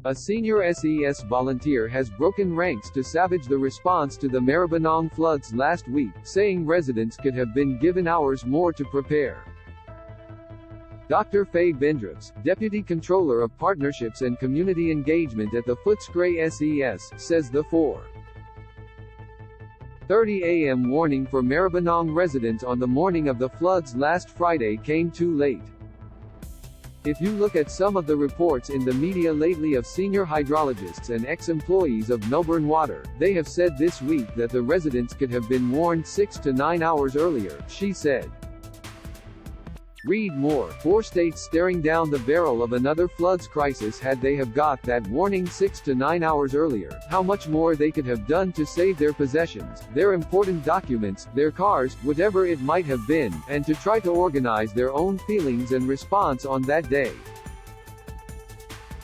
A senior SES volunteer has broken ranks to savage the response to the Maribyrnong floods last week, saying residents could have been given hours more to prepare. Dr. Faye Bendrups, Deputy Controller of Partnerships and Community Engagement at the Footscray SES, says the 4:30 a.m. warning for Maribyrnong residents on the morning of the floods last Friday came too late. If you look at some of the reports in the media lately of senior hydrologists and ex-employees of Melbourne Water, they have said this week that the residents could have been warned 6 to 9 hours earlier, she said. Read more. 4 states staring down the barrel of another floods crisis had they have got that warning 6 to 9 hours earlier. How much more they could have done to save their possessions, their important documents, their cars, whatever it might have been, and to try to organize their own feelings and response on that day.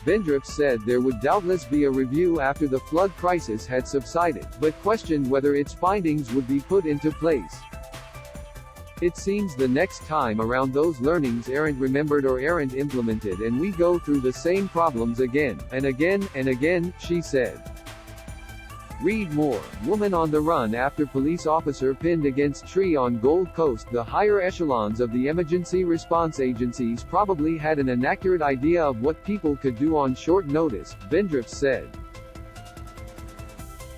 Bendrups said there would doubtless be a review after the flood crisis had subsided, but questioned whether its findings would be put into place. It seems the next time around those learnings aren't remembered or aren't implemented and we go through the same problems again, and again, and again, she said. Read more. Woman on the run after police officer pinned against tree on Gold Coast. The higher echelons of the emergency response agencies probably had an inaccurate idea of what people could do on short notice, Bendrups said.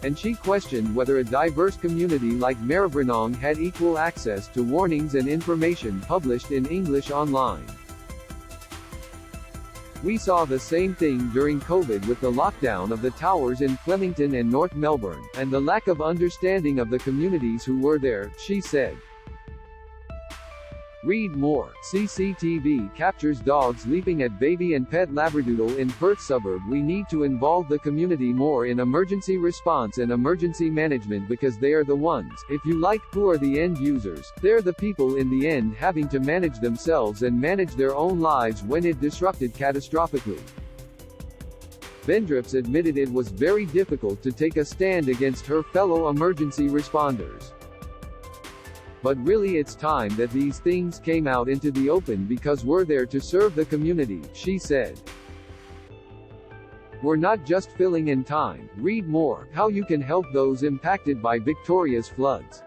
And she questioned whether a diverse community like Maribyrnong had equal access to warnings and information published in English online. We saw the same thing during COVID with the lockdown of the towers in Flemington and North Melbourne, and the lack of understanding of the communities who were there, she said. Read more. CCTV captures dogs leaping at baby and pet labradoodle in Perth suburb. We need to involve the community more in emergency response and emergency management because they are the ones, if you like, who are the end users. They're the people in the end having to manage themselves and manage their own lives when it disrupted catastrophically. Bendrups admitted it was very difficult to take a stand against her fellow emergency responders. But really it's time that these things came out into the open because we're there to serve the community, she said. We're not just filling in time. Read more. How you can help those impacted by Victoria's floods.